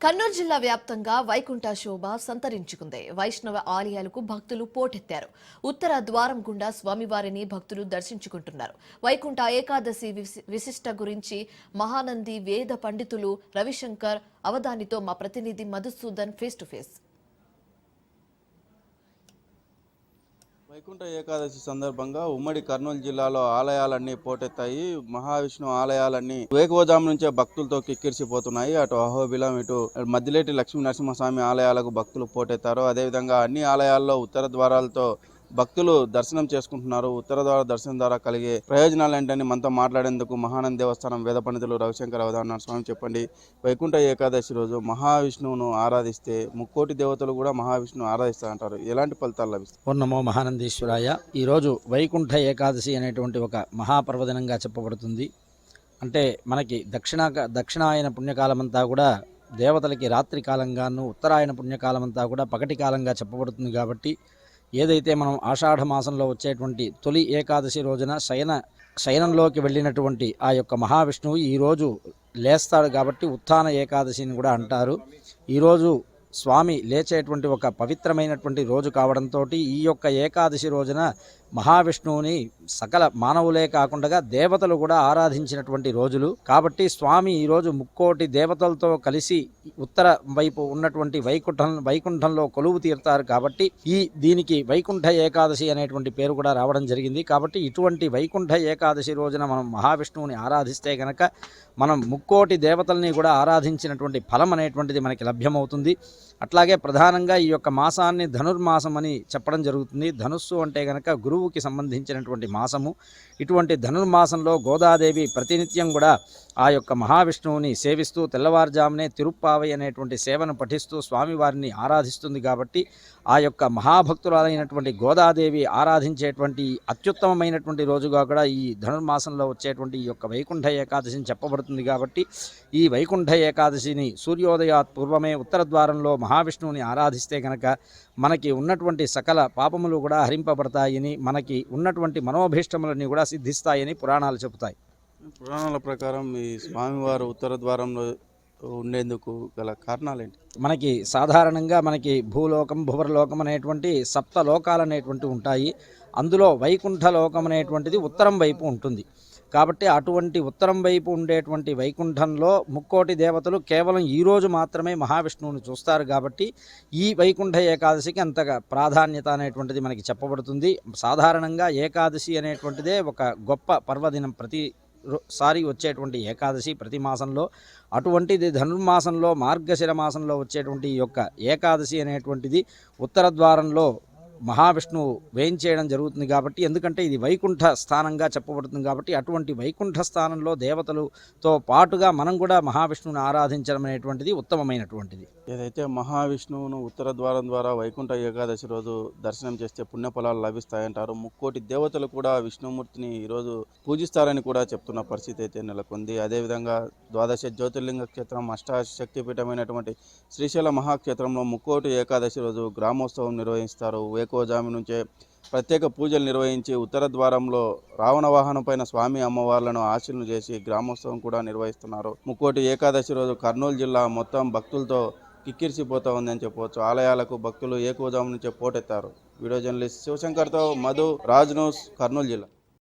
కర్నూలు జిల్లా వ్యాప్తంగా వైకుంఠ శోభ సంతరించుకుంది. వైష్ణవ ఆలయాలకు భక్తులు పోటెత్తారు. ఉత్తర ద్వారం గుండా స్వామివారిని భక్తులు దర్శించుకుంటున్నారు. వైకుంఠ ఏకాదశి విశిష్ట గురించి మహానంది వేద పండితులు రవిశంకర్ అవధానితో మా ప్రతినిధి Madhusudan face to face. Vaikuntha Ekadashi సందర్భంగా ఉమ్మడి కర్నూలు జిల్లాలో ఆలయాలన్నీ పోటెత్తాయి. మహావిష్ణు ఆలయాలన్నీ వేకువజాము నుంచే భక్తులతో కిక్కిరిసిపోతున్నాయి. అటు అహోబిలం, ఇటు మద్దిలేటి లక్ష్మీ నరసింహస్వామి ఆలయాలకు భక్తులు పోటెత్తారు. అదేవిధంగా అన్ని ఆలయాల్లో ఉత్తర ద్వారాలతో భక్తులు దర్శనం చేసుకుంటున్నారు. ఉత్తర ద్వార దర్శనం ద్వారా కలిగే ప్రయోజనాలు ఏంటని మనతో మాట్లాడేందుకు మహానంది దేవస్థానం వేద పండితులు రవిశంకర్ అవధాన స్వామి, చెప్పండి, వైకుంఠ ఏకాదశి రోజు మహావిష్ణువును ఆరాధిస్తే ముక్కోటి దేవతలు కూడా మహావిష్ణువు ఆరాధిస్తారంటారు. ఎలాంటి ఫలితాలు లభిస్తాయి? ఓం నమో మహానందీశ్వరాయ. ఈరోజు వైకుంఠ ఏకాదశి అనేటువంటి ఒక మహాపర్వదినంగా చెప్పబడుతుంది. అంటే మనకి దక్షిణాయన పుణ్యకాలమంతా కూడా దేవతలకి రాత్రి కాలంగాను, ఉత్తరాయణ పుణ్యకాలమంతా కూడా పగటి కాలంగా చెప్పబడుతుంది. కాబట్టి ఏదైతే మనం ఆషాఢ మాసంలో వచ్చేటువంటి తొలి ఏకాదశి రోజున శయనంలోకి వెళ్ళినటువంటి ఆ యొక్క మహావిష్ణువు ఈరోజు లేస్తాడు కాబట్టి ఉత్థాన ఏకాదశిని కూడా అంటారు. ఈరోజు స్వామి లేచేటువంటి ఒక పవిత్రమైనటువంటి రోజు కావడంతో ఈ యొక్క ఏకాదశి రోజున మహావిష్ణువుని సకల మానవులే కాకుండా దేవతలు కూడా ఆరాధించినటువంటి రోజులు కాబట్టి స్వామి ఈరోజు ముక్కోటి దేవతలతో కలిసి ఉత్తర వైపు ఉన్నటువంటి వైకుంఠంలో కొలువు తీరుతారు. కాబట్టి దీనికి వైకుంఠ ఏకాదశి అనేటువంటి పేరు కూడా రావడం జరిగింది. కాబట్టి ఇటువంటి వైకుంఠ ఏకాదశి రోజున మనం మహావిష్ణువుని ఆరాధిస్తే గనక మనం ముక్కోటి దేవతల్ని కూడా ఆరాధించినటువంటి ఫలం అనేటువంటిది మనకి లభ్యమవుతుంది. అట్లాగే ప్రధానంగా ఈ యొక్క మాసాన్ని ధనుర్మాసం అని చెప్పడం జరుగుతుంది. ధనుస్సు అంటే గనక గురువుకి సంబంధించినటువంటి మాసము. ఇటువంటి ధనుర్మాసంలో గోదాదేవి ప్రతినిత్యం కూడా ఆ యొక్క మహావిష్ణువుని సేవిస్తూ తెల్లవారుజామునే తిరుప్పావై అనేటువంటి సేవను పఠిస్తూ స్వామివారిని ఆరాధిస్తుంది. కాబట్టి ఆ యొక్క మహాభక్తురాలైనటువంటి గోదాదేవి ఆరాధించేటువంటి అత్యుత్తమమైనటువంటి రోజుగా కూడా ఈ ధనుర్మాసంలో వచ్చేటువంటి ఈ యొక్క వైకుంఠ ఏకాదశిని చెప్పబడుతుంది. కాబట్టి ఈ వైకుంఠ ఏకాదశిని సూర్యోదయాత్ పూర్వమే ఉత్తర ద్వారంలో మహావిష్ణువుని ఆరాధిస్తే కనుక మనకి ఉన్నటువంటి సకల పాపములు కూడా హరింపబడతాయని, మనకి ఉన్నటువంటి మనోభీష్టములన్నీ కూడా సిద్ధిస్తాయని పురాణాలు చెబుతాయి. పురాణాల ప్రకారం ఈ స్వామివారు ఉత్తర ద్వారంలో ఉండేందుకు గల కారణాలు ఏంటి? మనకి సాధారణంగా మనకి భూలోకం, భువర్లోకం అనేటువంటి సప్త లోకాలు అనేటువంటి ఉంటాయి. అందులో వైకుంఠ లోకం అనేటువంటిది ఉత్తరం వైపు ఉంటుంది. కాబట్టి అటువంటి ఉత్తరం వైపు ఉండేటువంటి వైకుంఠంలో ముక్కోటి దేవతలు కేవలం ఈరోజు మాత్రమే మహావిష్ణువుని చూస్తారు. కాబట్టి ఈ వైకుంఠ ఏకాదశికి అంతగా ప్రాధాన్యత అనేటువంటిది మనకి చెప్పబడుతుంది. సాధారణంగా ఏకాదశి అనేటువంటిదే ఒక గొప్ప పర్వదినం. ప్రతిసారి వచ్చేటువంటి ఏకాదశి ప్రతి మాసంలో, అటువంటిది ధనుర్మాసంలో మార్గశిర మాసంలో వచ్చేటువంటి ఈ యొక్క ఏకాదశి అనేటువంటిది ఉత్తర ద్వారంలో మహావిష్ణువు వేయించేయడం జరుగుతుంది. కాబట్టి ఎందుకంటే ఇది వైకుంఠ స్థానంగా చెప్పబడుతుంది. కాబట్టి అటువంటి వైకుంఠ స్థానంలో దేవతలతో పాటుగా మనం కూడా మహావిష్ణువుని ఆరాధించడం అనేటువంటిది ఉత్తమమైనటువంటిది. ఏదైతే మహావిష్ణువును ఉత్తర ద్వారం ద్వారా వైకుంఠ ఏకాదశి రోజు దర్శనం చేస్తే పుణ్యఫలాలు లభిస్తాయంటారు. ముక్కోటి దేవతలు కూడా విష్ణుమూర్తిని ఈరోజు పూజిస్తారని కూడా చెప్తున్న పరిస్థితి అయితే నెలకొంది. అదేవిధంగా ద్వాదశ జ్యోతిర్లింగ క్షేత్రం, అష్టాశక్తిపీఠమైనటువంటి శ్రీశైల మహాక్షేత్రంలో ముక్కోటి ఏకాదశి రోజు గ్రామోత్సవం నిర్వహిస్తారు. వేకువజాము నుంచే ప్రత్యేక పూజలు నిర్వహించి ఉత్తర ద్వారంలో రావణ వాహనం పైన స్వామి అమ్మవార్లను ఆశీర్వదన చేసి గ్రామోత్సవం కూడా నిర్వహిస్తున్నారు. ముక్కోటి ఏకాదశి రోజు కర్నూలు జిల్లా మొత్తం భక్తులతో కిక్కిరిసిపోతూ ఉందని చెప్పవచ్చు. ఆలయాలకు భక్తులు ఏకువజాము నుంచే పోటెత్తారు. వీడియో జర్నలిస్ట్ శివశంకర్తో మధు, రాజ్ న్యూస్, కర్నూలు జిల్లా.